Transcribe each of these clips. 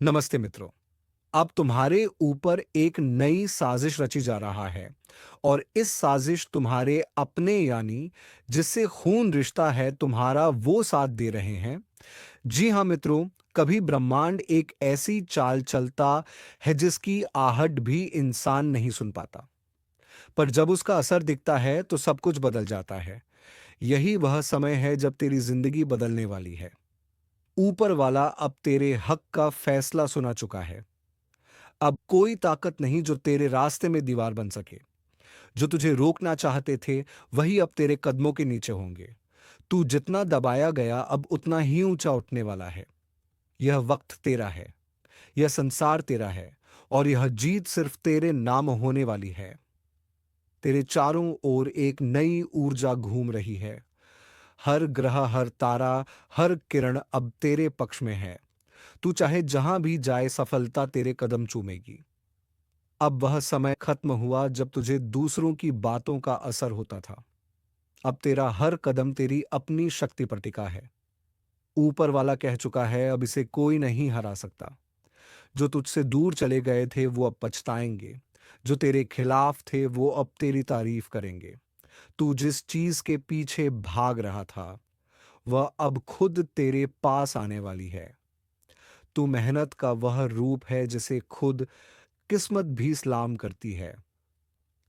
नमस्ते मित्रों। अब तुम्हारे ऊपर एक नई साजिश रची जा रहा है और इस साजिश तुम्हारे अपने यानी जिससे खून रिश्ता है तुम्हारा वो साथ दे रहे हैं। जी हाँ मित्रों, कभी ब्रह्मांड एक ऐसी चाल चलता है जिसकी आहट भी इंसान नहीं सुन पाता, पर जब उसका असर दिखता है तो सब कुछ बदल जाता है। यही वह समय है जब तेरी जिंदगी बदलने वाली है। ऊपर वाला अब तेरे हक का फैसला सुना चुका है। अब कोई ताकत नहीं जो तेरे रास्ते में दीवार बन सके। जो तुझे रोकना चाहते थे वही अब तेरे कदमों के नीचे होंगे। तू जितना दबाया गया अब उतना ही ऊंचा उठने वाला है। यह वक्त तेरा है, यह संसार तेरा है और यह जीत सिर्फ तेरे नाम होने वाली है। तेरे चारों ओर एक नई ऊर्जा घूम रही है। हर ग्रह, हर तारा, हर किरण अब तेरे पक्ष में है। तू चाहे जहां भी जाए सफलता तेरे कदम चूमेगी। अब वह समय खत्म हुआ जब तुझे दूसरों की बातों का असर होता था। अब तेरा हर कदम तेरी अपनी शक्ति पर टिका है। ऊपर वाला कह चुका है अब इसे कोई नहीं हरा सकता। जो तुझसे दूर चले गए थे वो अब पछताएंगे। जो तेरे खिलाफ थे वो अब तेरी तारीफ करेंगे। तू जिस चीज के पीछे भाग रहा था वह अब खुद तेरे पास आने वाली है। तू मेहनत का वह रूप है जिसे खुद किस्मत भी सलाम करती है।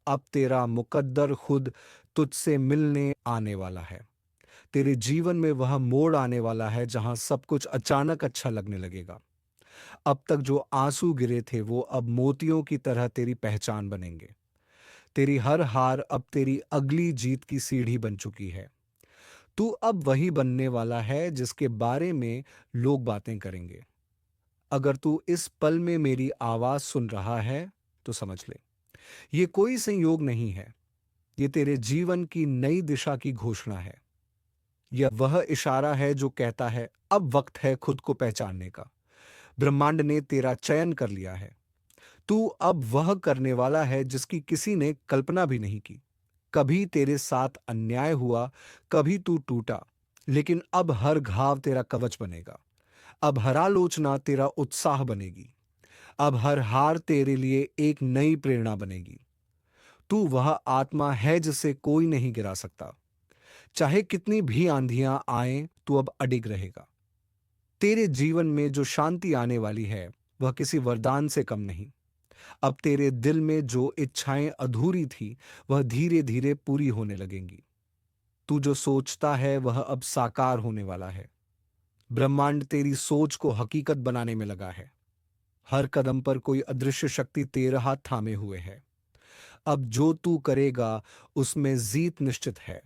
अब तेरा मुकद्दर खुद तुझसे मिलने आने वाला है। तेरे जीवन में वह मोड़ आने वाला है जहां सब कुछ अचानक अच्छा लगने लगेगा। अब तक जो आंसू गिरे थे वो अब मोतियों की तरह तेरी पहचान बनेंगे। तेरी हर हार अब तेरी अगली जीत की सीढ़ी बन चुकी है। तू अब वही बनने वाला है जिसके बारे में लोग बातें करेंगे। अगर तू इस पल में मेरी आवाज सुन रहा है तो समझ ले, ये कोई संयोग नहीं है। ये तेरे जीवन की नई दिशा की घोषणा है। यह वह इशारा है जो कहता है अब वक्त है खुद को पहचानने का। ब्रह्मांड ने तेरा चयन कर लिया है। तू अब वह करने वाला है जिसकी किसी ने कल्पना भी नहीं की। कभी तेरे साथ अन्याय हुआ, कभी तू टूटा, लेकिन अब हर घाव तेरा कवच बनेगा। अब हर आलोचना तेरा उत्साह बनेगी। अब हर हार तेरे लिए एक नई प्रेरणा बनेगी। तू वह आत्मा है जिसे कोई नहीं गिरा सकता। चाहे कितनी भी आंधियां आएं तू अब अडिग रहेगा। तेरे जीवन में जो शांति आने वाली है वह किसी वरदान से कम नहीं। अब तेरे दिल में जो इच्छाएं अधूरी थी वह धीरे धीरे पूरी होने लगेंगी। तू जो सोचता है वह अब साकार होने वाला है। ब्रह्मांड तेरी सोच को हकीकत बनाने में लगा है। हर कदम पर कोई अदृश्य शक्ति तेरा हाथ थामे हुए है। अब जो तू करेगा उसमें जीत निश्चित है।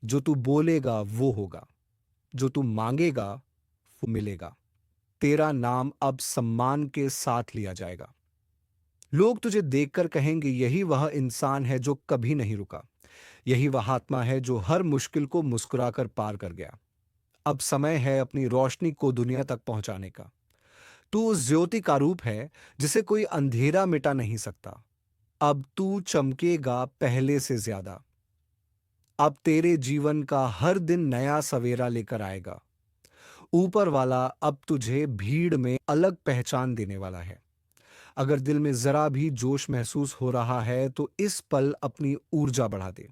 जो तू बोलेगा वो होगा। जो तू मांगेगा वो मिलेगा। तेरा नाम अब सम्मान के साथ लिया जाएगा। लोग तुझे देखकर कहेंगे यही वह इंसान है जो कभी नहीं रुका। यही वह आत्मा है जो हर मुश्किल को मुस्कुराकर पार कर गया। अब समय है अपनी रोशनी को दुनिया तक पहुंचाने का। तू उस ज्योति का रूप है जिसे कोई अंधेरा मिटा नहीं सकता। अब तू चमकेगा पहले से ज्यादा। अब तेरे जीवन का हर दिन नया सवेरा लेकर आएगा। ऊपर वाला अब तुझे भीड़ में अलग पहचान देने वाला है। अगर दिल में जरा भी जोश महसूस हो रहा है तो इस पल अपनी ऊर्जा बढ़ा दे।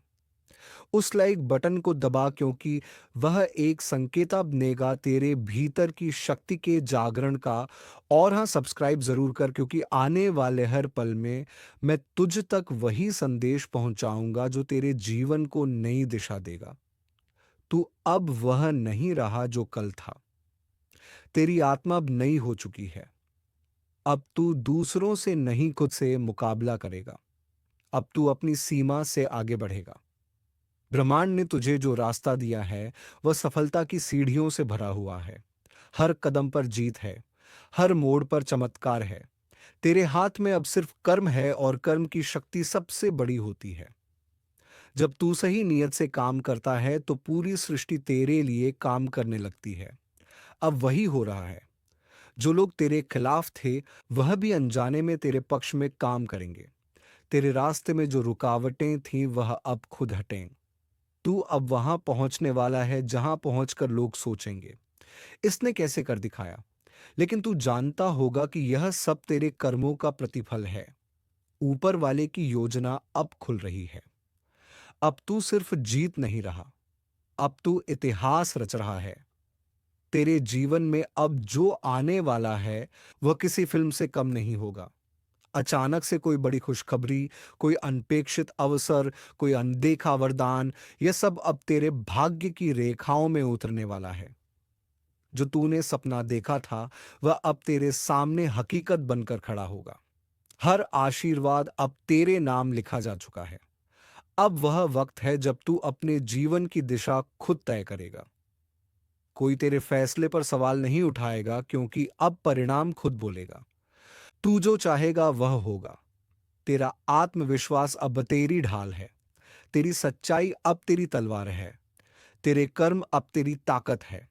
उस लाइक बटन को दबा क्योंकि वह एक संकेत बनेगा तेरे भीतर की शक्ति के जागरण का। और हाँ, सब्सक्राइब जरूर कर क्योंकि आने वाले हर पल में मैं तुझ तक वही संदेश पहुंचाऊंगा जो तेरे जीवन को नई दिशा देगा। तू अब वह नहीं रहा जो कल था। तेरी आत्मा अब नई हो चुकी है। अब तू दूसरों से नहीं खुद से मुकाबला करेगा। अब तू अपनी सीमा से आगे बढ़ेगा। ब्रह्मांड ने तुझे जो रास्ता दिया है वह सफलता की सीढ़ियों से भरा हुआ है। हर कदम पर जीत है। हर मोड़ पर चमत्कार है। तेरे हाथ में अब सिर्फ कर्म है और कर्म की शक्ति सबसे बड़ी होती है। जब तू सही नियत से काम करता है तो पूरी सृष्टि तेरे लिए काम करने लगती है। अब वही हो रहा है। जो लोग तेरे खिलाफ थे वह भी अनजाने में तेरे पक्ष में काम करेंगे। तेरे रास्ते में जो रुकावटें थीं वह अब खुद हटें। तू अब वहां पहुंचने वाला है जहां पहुंचकर लोग सोचेंगे, इसने कैसे कर दिखाया। लेकिन तू जानता होगा कि यह सब तेरे कर्मों का प्रतिफल है। ऊपर वाले की योजना अब खुल रही है। अब तू सिर्फ जीत नहीं रहा, अब तू इतिहास रच रहा है। तेरे जीवन में अब जो आने वाला है, वह किसी फिल्म से कम नहीं होगा। अचानक से कोई बड़ी खुशखबरी, कोई अनपेक्षित अवसर, कोई अनदेखा वरदान, यह सब अब तेरे भाग्य की रेखाओं में उतरने वाला है। जो तूने सपना देखा था, वह अब तेरे सामने हकीकत बनकर खड़ा होगा। हर आशीर्वाद अब तेरे नाम लिखा जा चुका है। अब वह वक्त है जब तू अपने जीवन की दिशा खुद तय करेगा। कोई तेरे फैसले पर सवाल नहीं उठाएगा, क्योंकि अब परिणाम खुद बोलेगा। तू जो चाहेगा वह होगा। तेरा आत्मविश्वास अब तेरी ढाल है। तेरी सच्चाई अब तेरी तलवार है। तेरे कर्म अब तेरी ताकत है।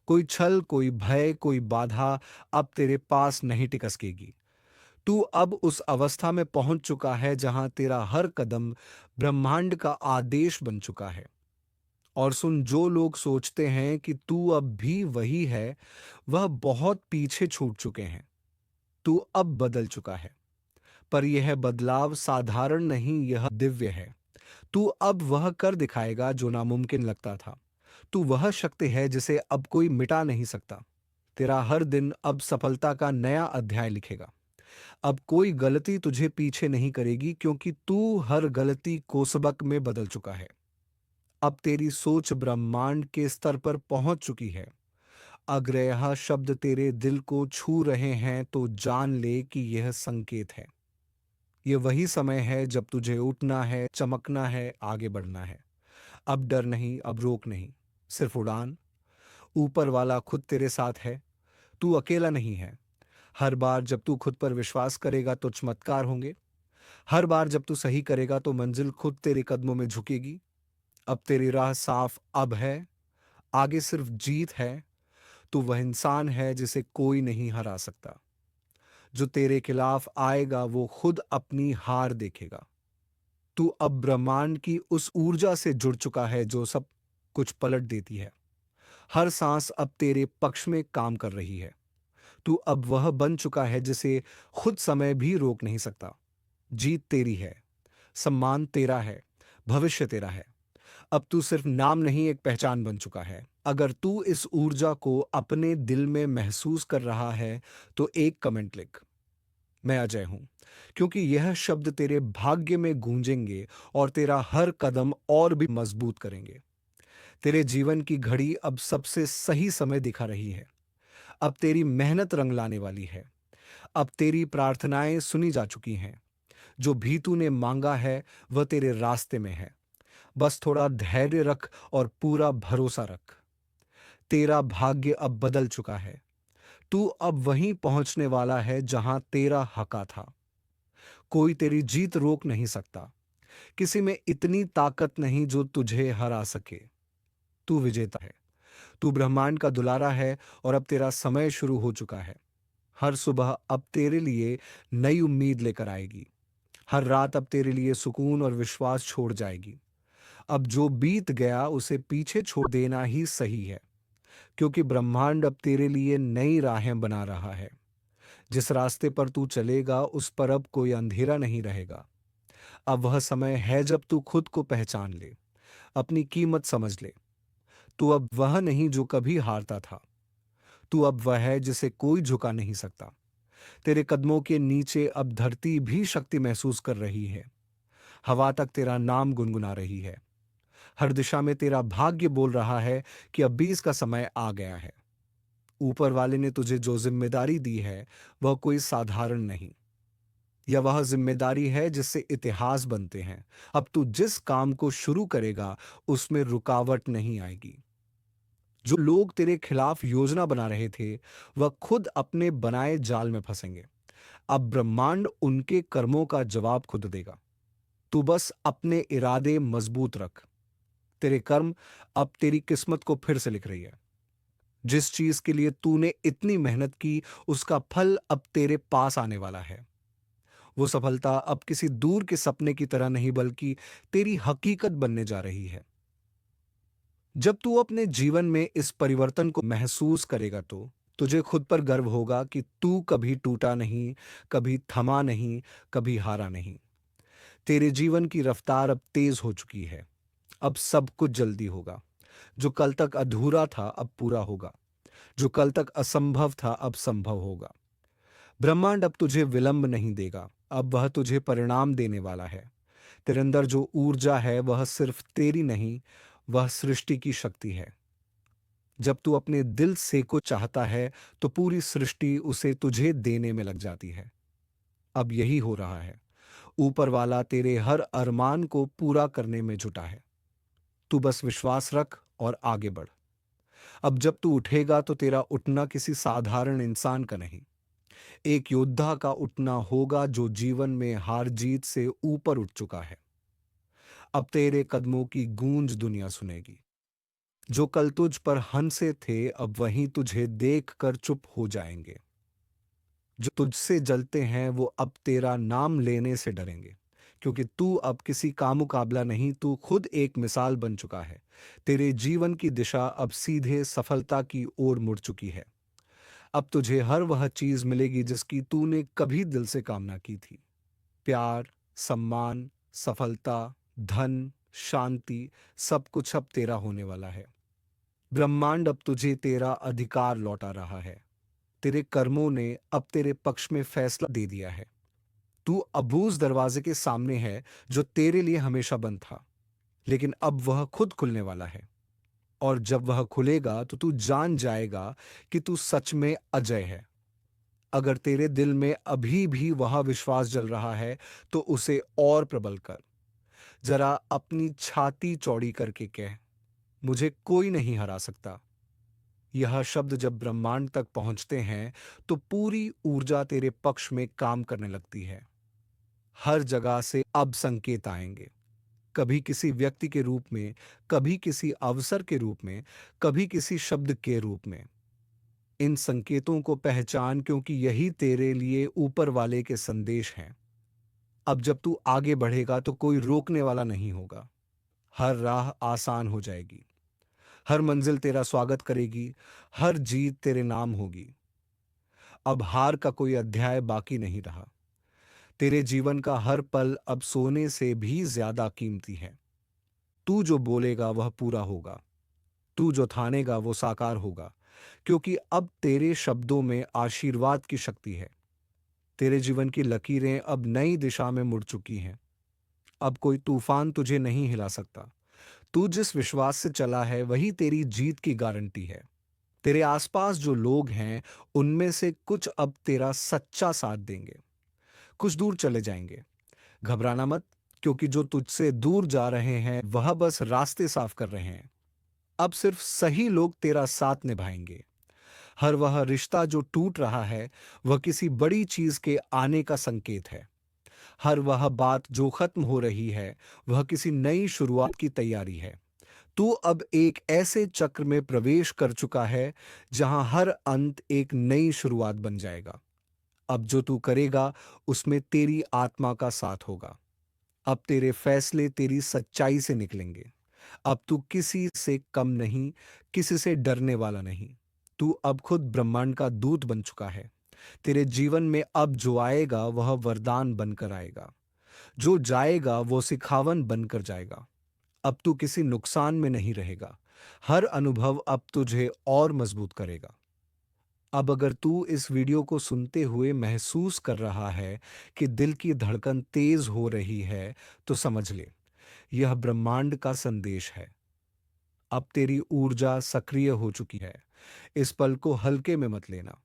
कोई छल, कोई भय, कोई बाधा अब तेरे पास नहीं टिकसकेगी। तू अब उस अवस्था में पहुंच चुका है जहां तेरा हर कदम ब्रह्मांड का आदेश बन चुका है। और सुन, जो लोग सोचते हैं कि तू अब भी वही है, वह बहुत पीछे छूट चुके हैं। तू अब बदल चुका है। पर यह बदलाव साधारण नहीं, यह दिव्य है। तू अब वह कर दिखाएगा जो नामुमकिन लगता था। तू वह शक्ति है जिसे अब कोई मिटा नहीं सकता। तेरा हर दिन अब सफलता का नया अध्याय लिखेगा। अब कोई गलती तुझे पीछे नहीं करेगी, क्योंकि तू हर गलती को सबक में बदल चुका है। अब तेरी सोच ब्रह्मांड के स्तर पर पहुंच चुकी है। अगर यह शब्द तेरे दिल को छू रहे हैं तो जान ले कि यह संकेत है। यह वही समय है जब तुझे उठना है, चमकना है, आगे बढ़ना है। अब डर नहीं, अब रोक नहीं, सिर्फ उड़ान। ऊपर वाला खुद तेरे साथ है। तू अकेला नहीं है। हर बार जब तू खुद पर विश्वास करेगा तो चमत्कार होंगे। हर बार जब तू सही करेगा तो मंजिल खुद तेरे कदमों में झुकेगी। अब तेरी राह साफ अब है। आगे सिर्फ जीत है। तू वह इंसान है जिसे कोई नहीं हरा सकता। जो तेरे खिलाफ आएगा वो खुद अपनी हार देखेगा। तू अब ब्रह्मांड की उस ऊर्जा से जुड़ चुका है जो सब कुछ पलट देती है। हर सांस अब तेरे पक्ष में काम कर रही है। तू अब वह बन चुका है जिसे खुद समय भी रोक नहीं सकता। जीत तेरी है, सम्मान तेरा है, भविष्य तेरा है। अब तू सिर्फ नाम नहीं, एक पहचान बन चुका है। अगर तू इस ऊर्जा को अपने दिल में महसूस कर रहा है तो एक कमेंट लिख, मैं अजय हूं। क्योंकि यह शब्द तेरे भाग्य में गूंजेंगे और तेरा हर कदम और भी मजबूत करेंगे। तेरे जीवन की घड़ी अब सबसे सही समय दिखा रही है। अब तेरी मेहनत रंग लाने वाली है। अब तेरी प्रार्थनाएं सुनी जा चुकी हैं। जो भी तूने मांगा है वह तेरे रास्ते में है। बस थोड़ा धैर्य रख और पूरा भरोसा रख। तेरा भाग्य अब बदल चुका है। तू अब वहीं पहुंचने वाला है जहां तेरा हका था। कोई तेरी जीत रोक नहीं सकता। किसी में इतनी ताकत नहीं जो तुझे हरा सके। तू विजेता है। तू ब्रह्मांड का दुलारा है और अब तेरा समय शुरू हो चुका है। हर सुबह अब तेरे लिए नई उम्मीद लेकर आएगी। हर रात अब तेरे लिए सुकून और विश्वास छोड़ जाएगी। अब जो बीत गया उसे पीछे छोड़ देना ही सही है, क्योंकि ब्रह्मांड अब तेरे लिए नई राहें बना रहा है। जिस रास्ते पर तू चलेगा उस पर अब कोई अंधेरा नहीं रहेगा। अब वह समय है जब तू खुद को पहचान ले, अपनी कीमत समझ ले। तू अब वह नहीं जो कभी हारता था। तू अब वह है जिसे कोई झुका नहीं सकता। तेरे कदमों के नीचे अब धरती भी शक्ति महसूस कर रही है। हवा तक तेरा नाम गुनगुना रही है। हर दिशा में तेरा भाग्य बोल रहा है कि अब भी इसका समय आ गया है। ऊपर वाले ने तुझे जो जिम्मेदारी दी है वह कोई साधारण नहीं। यह वह जिम्मेदारी है जिससे इतिहास बनते हैं। अब तू जिस काम को शुरू करेगा उसमें रुकावट नहीं आएगी। जो लोग तेरे खिलाफ योजना बना रहे थे वह खुद अपने बनाए जाल में फंसेंगे। अब ब्रह्मांड उनके कर्मों का जवाब खुद देगा। तू बस अपने इरादे मजबूत रख। तेरे कर्म अब तेरी किस्मत को फिर से लिख रही है। जिस चीज के लिए तूने इतनी मेहनत की उसका फल अब तेरे पास आने वाला है। वो सफलता अब किसी दूर के सपने की तरह नहीं, बल्कि तेरी हकीकत बनने जा रही है। जब तू अपने जीवन में इस परिवर्तन को महसूस करेगा तो तुझे खुद पर गर्व होगा कि तू कभी टूटा नहीं, कभी थमा नहीं, कभी हारा नहीं। तेरे जीवन की रफ्तार अब तेज हो चुकी है। अब सब कुछ जल्दी होगा। जो कल तक अधूरा था अब पूरा होगा। जो कल तक असंभव था अब संभव होगा। ब्रह्मांड अब तुझे विलंब नहीं देगा, अब वह तुझे परिणाम देने वाला है। तेरे अंदर जो ऊर्जा है वह सिर्फ तेरी नहीं, वह सृष्टि की शक्ति है। जब तू अपने दिल से कुछ चाहता है तो पूरी सृष्टि उसे तुझे देने में लग जाती है। अब यही हो रहा है। ऊपर वाला तेरे हर अरमान को पूरा करने में जुटा है। तू बस विश्वास रख और आगे बढ़। अब जब तू उठेगा तो तेरा उठना किसी साधारण इंसान का नहीं, एक योद्धा का उठना होगा जो जीवन में हार जीत से ऊपर उठ चुका है। अब तेरे कदमों की गूंज दुनिया सुनेगी। जो कल तुझ पर हंसे थे अब वहीं तुझे देख कर चुप हो जाएंगे। जो तुझसे जलते हैं वो अब तेरा नाम लेने से डरेंगे, क्योंकि तू अब किसी का मुकाबला नहीं, तू खुद एक मिसाल बन चुका है। तेरे जीवन की दिशा अब सीधे सफलता की ओर मुड़ चुकी है। अब तुझे हर वह चीज मिलेगी जिसकी तूने कभी दिल से कामना की थी। प्यार, सम्मान, सफलता, धन, शांति, सब कुछ अब तेरा होने वाला है। ब्रह्मांड अब तुझे तेरा अधिकार लौटा रहा है। तेरे कर्मों ने अब तेरे पक्ष में फैसला दे दिया है। तू अब उस दरवाजे के सामने है जो तेरे लिए हमेशा बंद था, लेकिन अब वह खुद खुलने वाला है। और जब वह खुलेगा तो तू जान जाएगा कि तू सच में अजय है। अगर तेरे दिल में अभी भी वह विश्वास जल रहा है तो उसे और प्रबल कर। जरा अपनी छाती चौड़ी करके कह, मुझे कोई नहीं हरा सकता। यह शब्द जब ब्रह्मांड तक पहुंचते हैं तो पूरी ऊर्जा तेरे पक्ष में काम करने लगती है। हर जगह से अब संकेत आएंगे, कभी किसी व्यक्ति के रूप में, कभी किसी अवसर के रूप में, कभी किसी शब्द के रूप में। इन संकेतों को पहचान, क्योंकि यही तेरे लिए ऊपर वाले के संदेश हैं। अब जब तू आगे बढ़ेगा तो कोई रोकने वाला नहीं होगा। हर राह आसान हो जाएगी। हर मंजिल तेरा स्वागत करेगी। हर जीत तेरे नाम होगी। अब हार का कोई अध्याय बाकी नहीं रहा। तेरे जीवन का हर पल अब सोने से भी ज्यादा कीमती है। तू जो बोलेगा वह पूरा होगा। तू जो ठानेगा वो साकार होगा, क्योंकि अब तेरे शब्दों में आशीर्वाद की शक्ति है। तेरे जीवन की लकीरें अब नई दिशा में मुड़ चुकी हैं। अब कोई तूफान तुझे नहीं हिला सकता। तू जिस विश्वास से चला है वही तेरी जीत की गारंटी है। तेरे आसपास जो लोग हैं उनमें से कुछ अब तेरा सच्चा साथ देंगे, कुछ दूर चले जाएंगे। घबराना मत, क्योंकि जो तुझसे दूर जा रहे हैं वह बस रास्ते साफ कर रहे हैं। अब सिर्फ सही लोग तेरा साथ निभाएंगे। हर वह रिश्ता जो टूट रहा है वह किसी बड़ी चीज के आने का संकेत है। हर वह बात जो खत्म हो रही है वह किसी नई शुरुआत की तैयारी है। तू अब एक ऐसे चक्र में प्रवेश कर चुका है जहां हर अंत एक नई शुरुआत बन जाएगा। अब जो तू करेगा उसमें तेरी आत्मा का साथ होगा। अब तेरे फैसले तेरी सच्चाई से निकलेंगे। अब तू किसी से कम नहीं, किसी से डरने वाला नहीं। तू अब खुद ब्रह्मांड का दूत बन चुका है। तेरे जीवन में अब जो आएगा वह वरदान बनकर आएगा। जो जाएगा वो सिखावन बनकर जाएगा। अब तू किसी नुकसान में नहीं रहेगा। हर अनुभव अब तुझे और मजबूत करेगा। अब अगर तू इस वीडियो को सुनते हुए महसूस कर रहा है कि दिल की धड़कन तेज हो रही है, तो समझ ले, यह ब्रह्मांड का संदेश है। अब तेरी ऊर्जा सक्रिय हो चुकी है। इस पल को हल्के में मत लेना।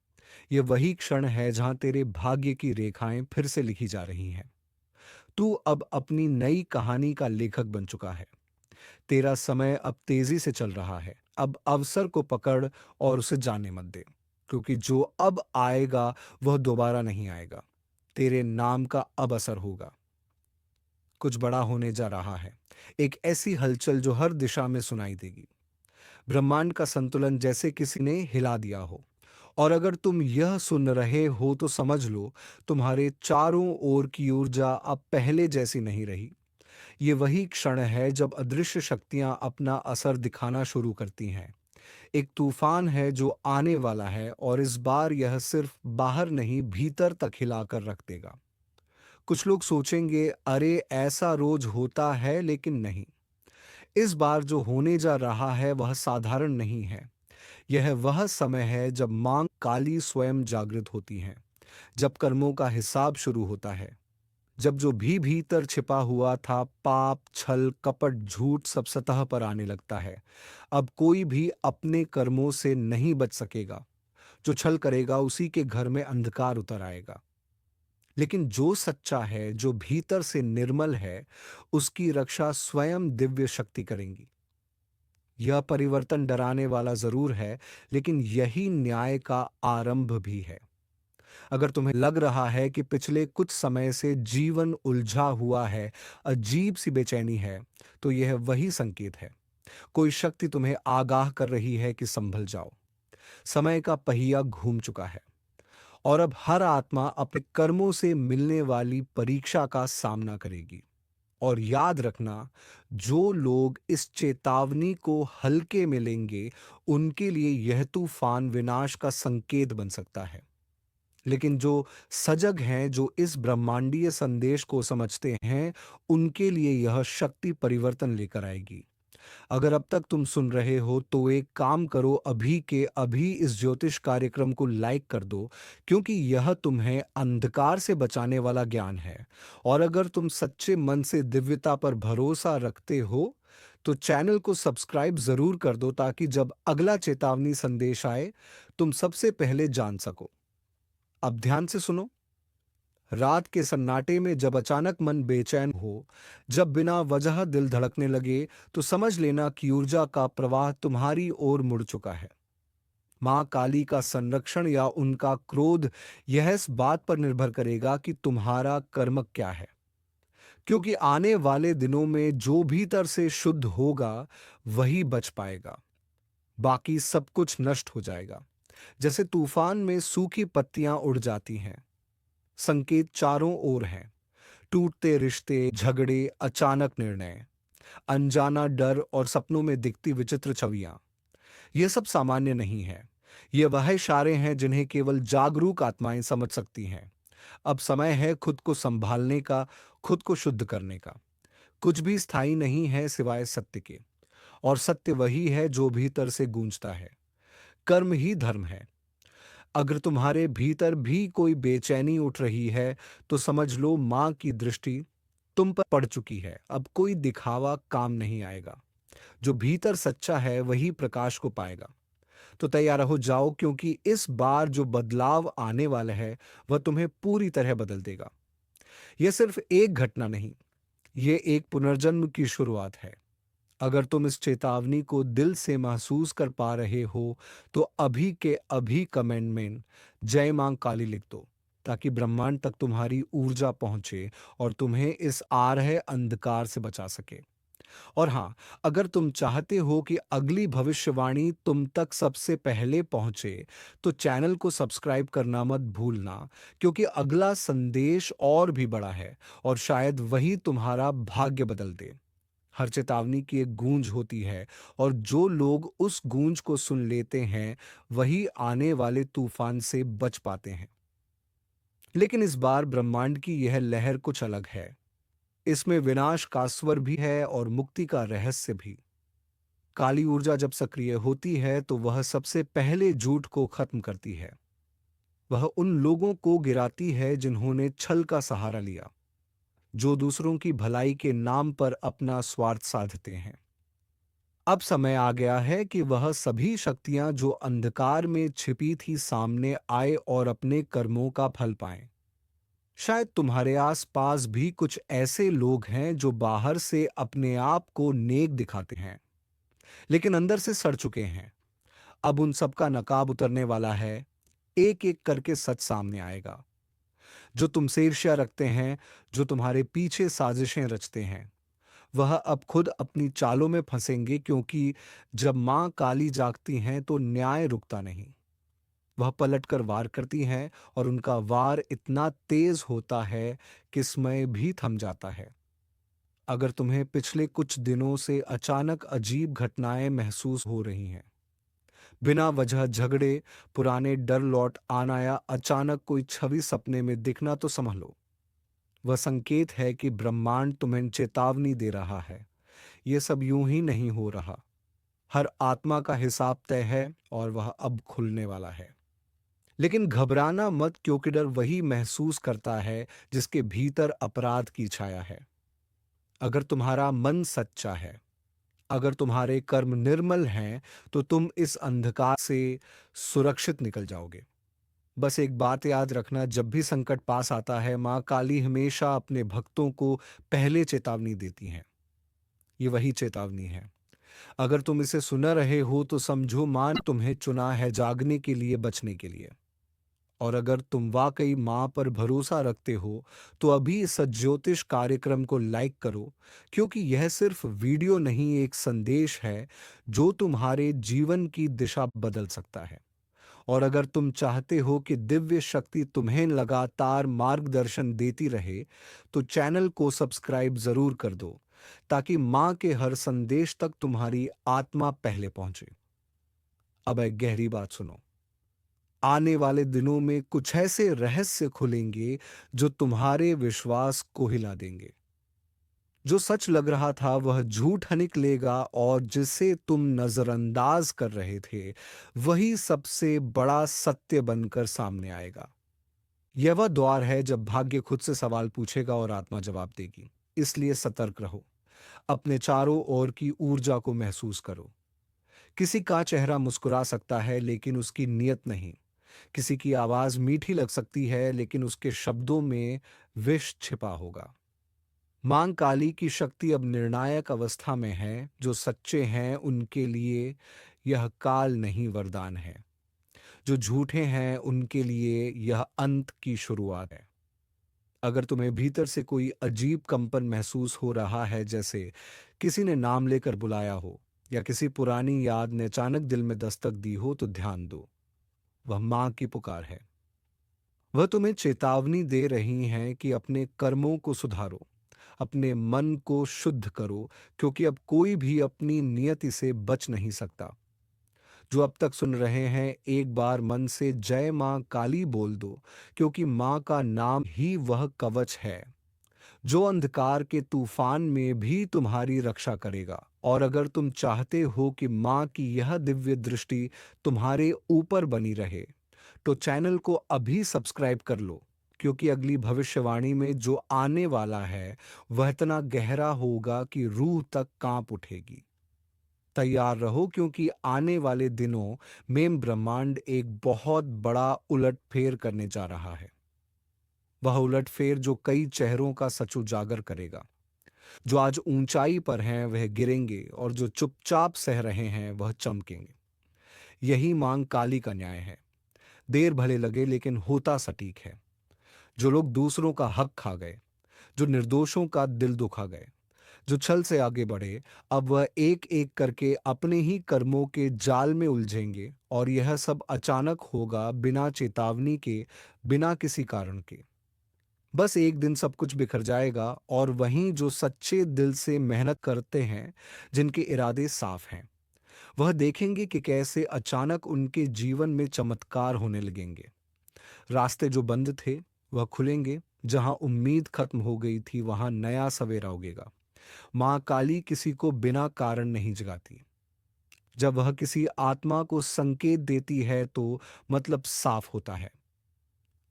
यह वही क्षण है जहां तेरे भाग्य की रेखाएं फिर से लिखी जा रही हैं। तू अब अपनी नई कहानी का लेखक बन चुका है। तेरा समय अब तेजी से चल रहा है। अब अवसर को पकड़ और उसे जाने मत दे, क्योंकि जो अब आएगा वह दोबारा नहीं आएगा। तेरे नाम का अब असर होगा। कुछ बड़ा होने जा रहा है। एक ऐसी हलचल जो हर दिशा में सुनाई देगी। ब्रह्मांड का संतुलन जैसे किसी ने हिला दिया हो। और अगर तुम यह सुन रहे हो तो समझ लो, तुम्हारे चारों ओर की ऊर्जा अब पहले जैसी नहीं रही। ये वही क्षण है जब अदृश्य शक्तियां अपना असर दिखाना शुरू करती हैं। एक तूफान है जो आने वाला है और इस बार यह सिर्फ बाहर नहीं भीतर तक हिलाकर रख देगा। कुछ लोग सोचेंगे, अरे ऐसा रोज होता है, लेकिन नहीं। इस बार जो होने जा रहा है वह साधारण नहीं है। यह वह समय है जब मां काली स्वयं जागृत होती हैं, जब कर्मों का हिसाब शुरू होता है, जब जो भी भीतर छिपा हुआ था, पाप, छल, कपट, झूठ, सब सतह पर आने लगता है। अब कोई भी अपने कर्मों से नहीं बच सकेगा। जो छल करेगा उसी के घर में अंधकार उतर आएगा। लेकिन जो सच्चा है, जो भीतर से निर्मल है, उसकी रक्षा स्वयं दिव्य शक्ति करेंगी। यह परिवर्तन डराने वाला जरूर है, लेकिन यही न्याय का आरंभ भी है। अगर तुम्हें लग रहा है कि पिछले कुछ समय से जीवन उलझा हुआ है, अजीब सी बेचैनी है, तो यह वही संकेत है। कोई शक्ति तुम्हें आगाह कर रही है कि संभल जाओ। समय का पहिया घूम चुका है और अब हर आत्मा अपने कर्मों से मिलने वाली परीक्षा का सामना करेगी। और याद रखना, जो लोग इस चेतावनी को हल्के में लेंगे, उनके लिए यह तूफान विनाश का संकेत बन सकता है। लेकिन जो सजग हैं, जो इस ब्रह्मांडीय संदेश को समझते हैं, उनके लिए यह शक्ति परिवर्तन लेकर आएगी। अगर अब तक तुम सुन रहे हो तो एक काम करो, अभी के अभी इस ज्योतिष कार्यक्रम को लाइक कर दो, क्योंकि यह तुम्हें अंधकार से बचाने वाला ज्ञान है। और अगर तुम सच्चे मन से दिव्यता पर भरोसा रखते हो तो चैनल को सब्सक्राइब जरूर कर दो, ताकि जब अगला चेतावनी संदेश आए तुम सबसे पहले जान सको। अब ध्यान से सुनो। रात के सन्नाटे में जब अचानक मन बेचैन हो, जब बिना वजह दिल धड़कने लगे, तो समझ लेना कि ऊर्जा का प्रवाह तुम्हारी ओर मुड़ चुका है। मां काली का संरक्षण या उनका क्रोध, यह इस बात पर निर्भर करेगा कि तुम्हारा कर्म क्या है। क्योंकि आने वाले दिनों में जो भीतर से शुद्ध होगा, वही बच पाएगा। बाकी सब कुछ नष्ट हो जाएगा। जैसे तूफान में सूखी पत्तियां उड़ जाती हैं। संकेत चारों ओर हैं। टूटते रिश्ते, झगड़े, अचानक निर्णय, अनजाना डर और सपनों में दिखती विचित्र छवियां। ये सब सामान्य नहीं है। ये वह इशारे हैं जिन्हें केवल जागरूक आत्माएं समझ सकती हैं। अब समय है खुद को संभालने का, खुद को शुद्ध करने का। कुछ भी स्थायी नहीं है सिवाय सत्य के, और सत्य वही है जो भीतर से गूंजता है। कर्म ही धर्म है। अगर तुम्हारे भीतर भी कोई बेचैनी उठ रही है, तो समझ लो मां की दृष्टि तुम पर पड़ चुकी है। अब कोई दिखावा काम नहीं आएगा। जो भीतर सच्चा है वही प्रकाश को पाएगा। तो तैयार हो जाओ, क्योंकि इस बार जो बदलाव आने वाला है वह तुम्हें पूरी तरह बदल देगा। यह सिर्फ एक घटना नहीं, ये एक पुनर्जन्म की शुरुआत है। अगर तुम इस चेतावनी को दिल से महसूस कर पा रहे हो, तो अभी के अभी कमेंट में जय मां काली लिख दो, ताकि ब्रह्मांड तक तुम्हारी ऊर्जा पहुंचे और तुम्हें इस आ रहे अंधकार से बचा सके। और हाँ, अगर तुम चाहते हो कि अगली भविष्यवाणी तुम तक सबसे पहले पहुंचे, तो चैनल को सब्सक्राइब करना मत भूलना, क्योंकि अगला संदेश और भी बड़ा है और शायद वही तुम्हारा भाग्य बदल दे। हर चेतावनी की एक गूंज होती है, और जो लोग उस गूंज को सुन लेते हैं, वही आने वाले तूफान से बच पाते हैं। लेकिन इस बार ब्रह्मांड की यह लहर कुछ अलग है। इसमें विनाश का स्वर भी है और मुक्ति का रहस्य भी। काली ऊर्जा जब सक्रिय होती है तो वह सबसे पहले झूठ को खत्म करती है। वह उन लोगों को गिराती है जिन्होंने छल का सहारा लिया, जो दूसरों की भलाई के नाम पर अपना स्वार्थ साधते हैं। अब समय आ गया है कि वह सभी शक्तियां जो अंधकार में छिपी थी सामने आए और अपने कर्मों का फल पाएं। शायद तुम्हारे आसपास भी कुछ ऐसे लोग हैं जो बाहर से अपने आप को नेक दिखाते हैं, लेकिन अंदर से सड़ चुके हैं। अब उन सब का नकाब उतरने वाला है। एक एक करके सच सामने आएगा। जो तुमसे ईर्ष्या रखते हैं, जो तुम्हारे पीछे साजिशें रचते हैं, वह अब खुद अपनी चालों में फंसेंगे, क्योंकि जब मां काली जागती हैं तो न्याय रुकता नहीं। वह पलटकर वार करती हैं, और उनका वार इतना तेज होता है कि समय भी थम जाता है। अगर तुम्हें पिछले कुछ दिनों से अचानक अजीब घटनाएं महसूस हो रही हैं, बिना वजह झगड़े, पुराने डर लौट आना या अचानक कोई छवि सपने में दिखना तो समझ लो, वह संकेत है कि ब्रह्मांड तुम्हें चेतावनी दे रहा है। ये सब यूं ही नहीं हो रहा। हर आत्मा का हिसाब तय है और वह अब खुलने वाला है। लेकिन घबराना मत, क्योंकि डर वही महसूस करता है जिसके भीतर अपराध की छाया है। अगर तुम्हारा मन सच्चा है, अगर तुम्हारे कर्म निर्मल हैं, तो तुम इस अंधकार से सुरक्षित निकल जाओगे। बस एक बात याद रखना, जब भी संकट पास आता है, माँ काली हमेशा अपने भक्तों को पहले चेतावनी देती हैं। ये वही चेतावनी है। अगर तुम इसे सुन रहे हो तो समझो माँ ने तुम्हें चुना है, जागने के लिए, बचने के लिए। और अगर तुम वाकई माँ पर भरोसा रखते हो तो अभी इस ज्योतिष कार्यक्रम को लाइक करो, क्योंकि यह सिर्फ वीडियो नहीं, एक संदेश है जो तुम्हारे जीवन की दिशा बदल सकता है। और अगर तुम चाहते हो कि दिव्य शक्ति तुम्हें लगातार मार्गदर्शन देती रहे, तो चैनल को सब्सक्राइब जरूर कर दो, ताकि माँ के हर संदेश तक तुम्हारी आत्मा पहले पहुंचे। अब एक गहरी बात सुनो। आने वाले दिनों में कुछ ऐसे रहस्य खुलेंगे जो तुम्हारे विश्वास को हिला देंगे। जो सच लग रहा था वह झूठ निकलेगा, और जिसे तुम नजरअंदाज कर रहे थे वही सबसे बड़ा सत्य बनकर सामने आएगा। यह वह द्वार है जब भाग्य खुद से सवाल पूछेगा और आत्मा जवाब देगी। इसलिए सतर्क रहो, अपने चारों ओर की ऊर्जा को महसूस करो। किसी का चेहरा मुस्कुरा सकता है लेकिन उसकी नीयत नहीं। किसी की आवाज मीठी लग सकती है लेकिन उसके शब्दों में विष छिपा होगा। मां काली की शक्ति अब निर्णायक अवस्था में है। जो सच्चे हैं उनके लिए यह काल नहीं, वरदान है। जो झूठे हैं उनके लिए यह अंत की शुरुआत है। अगर तुम्हें भीतर से कोई अजीब कंपन महसूस हो रहा है, जैसे किसी ने नाम लेकर बुलाया हो या किसी पुरानी याद ने अचानक दिल में दस्तक दी हो, तो ध्यान दो, वह मां की पुकार है। वह तुम्हें चेतावनी दे रही हैं कि अपने कर्मों को सुधारो, अपने मन को शुद्ध करो, क्योंकि अब कोई भी अपनी नियति से बच नहीं सकता। जो अब तक सुन रहे हैं, एक बार मन से जय मां काली बोल दो, क्योंकि मां का नाम ही वह कवच है जो अंधकार के तूफान में भी तुम्हारी रक्षा करेगा। और अगर तुम चाहते हो कि मां की यह दिव्य दृष्टि तुम्हारे ऊपर बनी रहे, तो चैनल को अभी सब्सक्राइब कर लो, क्योंकि अगली भविष्यवाणी में जो आने वाला है वह इतना गहरा होगा कि रूह तक कांप उठेगी। तैयार रहो, क्योंकि आने वाले दिनों में ब्रह्मांड एक बहुत बड़ा उलटफेर करने जा रहा है। वह उलटफेर जो कई चेहरों का सच उजागर करेगा। जो आज ऊंचाई पर हैं वह गिरेंगे, और जो चुपचाप सह रहे हैं वह चमकेंगे। यही मांग काली का न्याय है। देर भले लगे लेकिन होता सटीक है। जो लोग दूसरों का हक खा गए, जो निर्दोषों का दिल दुखा गए, जो छल से आगे बढ़े, अब वह एक एक करके अपने ही कर्मों के जाल में उलझेंगे। और यह सब अचानक होगा, बिना चेतावनी के, बिना किसी कारण के। बस एक दिन सब कुछ बिखर जाएगा, और वहीं जो सच्चे दिल से मेहनत करते हैं, जिनके इरादे साफ हैं, वह देखेंगे कि कैसे अचानक उनके जीवन में चमत्कार होने लगेंगे। रास्ते जो बंद थे वह खुलेंगे, जहां उम्मीद खत्म हो गई थी वहां नया सवेरा उगेगा। मां काली किसी को बिना कारण नहीं जगाती। जब वह किसी आत्मा को संकेत देती है तो मतलब साफ होता है,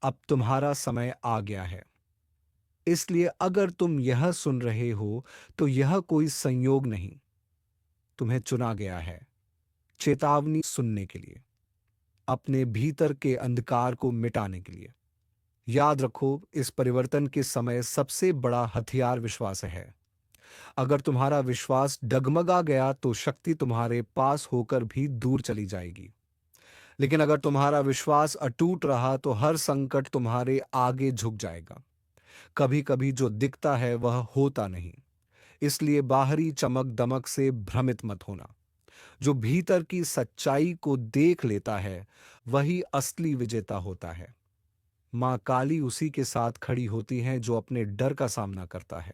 अब तुम्हारा समय आ गया है। इसलिए अगर तुम यह सुन रहे हो तो यह कोई संयोग नहीं, तुम्हें चुना गया है चेतावनी सुनने के लिए, अपने भीतर के अंधकार को मिटाने के लिए। याद रखो, इस परिवर्तन के समय सबसे बड़ा हथियार विश्वास है। अगर तुम्हारा विश्वास डगमगा गया तो शक्ति तुम्हारे पास होकर भी दूर चली जाएगी। लेकिन अगर तुम्हारा विश्वास अटूट रहा तो हर संकट तुम्हारे आगे झुक जाएगा। कभी कभी जो दिखता है वह होता नहीं, इसलिए बाहरी चमक दमक से भ्रमित मत होना। जो भीतर की सच्चाई को देख लेता है वही असली विजेता होता है। मां काली उसी के साथ खड़ी होती हैं जो अपने डर का सामना करता है।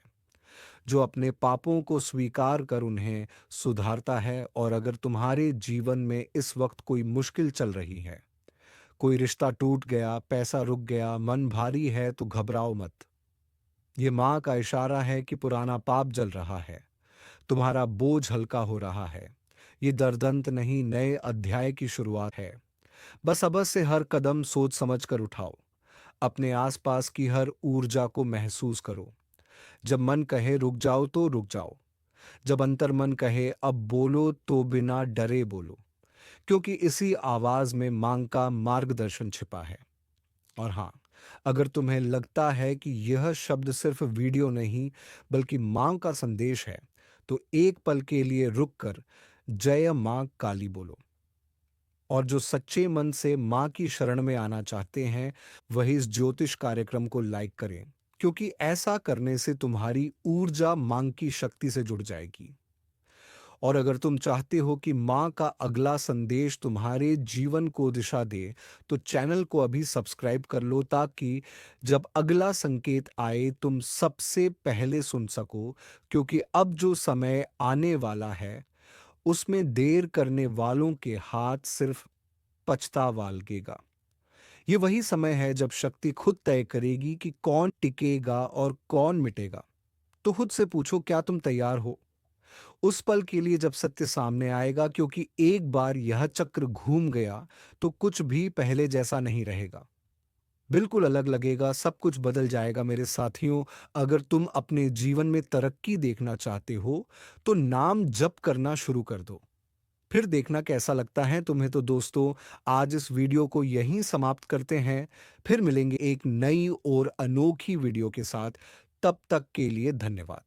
जो अपने पापों को स्वीकार कर उन्हें सुधारता है। और अगर तुम्हारे जीवन में इस वक्त कोई मुश्किल चल रही है, कोई रिश्ता टूट गया, पैसा रुक गया, मन भारी है, तो घबराओ मत। ये माँ का इशारा है कि पुराना पाप जल रहा है, तुम्हारा बोझ हल्का हो रहा है। ये दर्दंत नहीं, नए अध्याय की शुरुआत है। बस अब से हर कदम सोच समझ कर उठाओ। अपने आसपास की हर ऊर्जा को महसूस करो। जब मन कहे रुक जाओ तो रुक जाओ। जब अंतर्मन कहे अब बोलो तो बिना डरे बोलो, क्योंकि इसी आवाज में मांग का मार्गदर्शन छिपा है। और हाँ, अगर तुम्हें लगता है कि यह शब्द सिर्फ वीडियो नहीं बल्कि मां का संदेश है, तो एक पल के लिए रुक कर जय मां काली बोलो। और जो सच्चे मन से मां की शरण में आना चाहते हैं, वही इस ज्योतिष कार्यक्रम को लाइक करें, क्योंकि ऐसा करने से तुम्हारी ऊर्जा मां की शक्ति से जुड़ जाएगी। और अगर तुम चाहते हो कि माँ का अगला संदेश तुम्हारे जीवन को दिशा दे, तो चैनल को अभी सब्सक्राइब कर लो, ताकि जब अगला संकेत आए तुम सबसे पहले सुन सको। क्योंकि अब जो समय आने वाला है, उसमें देर करने वालों के हाथ सिर्फ पछतावा लगेगा। ये वही समय है जब शक्ति खुद तय करेगी कि कौन टिकेगा और कौन मिटेगा। तो खुद से पूछो, क्या तुम तैयार हो उस पल के लिए जब सत्य सामने आएगा? क्योंकि एक बार यह चक्र घूम गया तो कुछ भी पहले जैसा नहीं रहेगा। बिल्कुल अलग लगेगा, सब कुछ बदल जाएगा मेरे साथियों। अगर तुम अपने जीवन में तरक्की देखना चाहते हो, तो नाम जप करना शुरू कर दो। फिर देखना कैसा लगता है तुम्हें। तो दोस्तों, आज इस वीडियो को यहीं समाप्त करते हैं। फिर मिलेंगे एक नई और अनोखी वीडियो के साथ। तब तक के लिए धन्यवाद।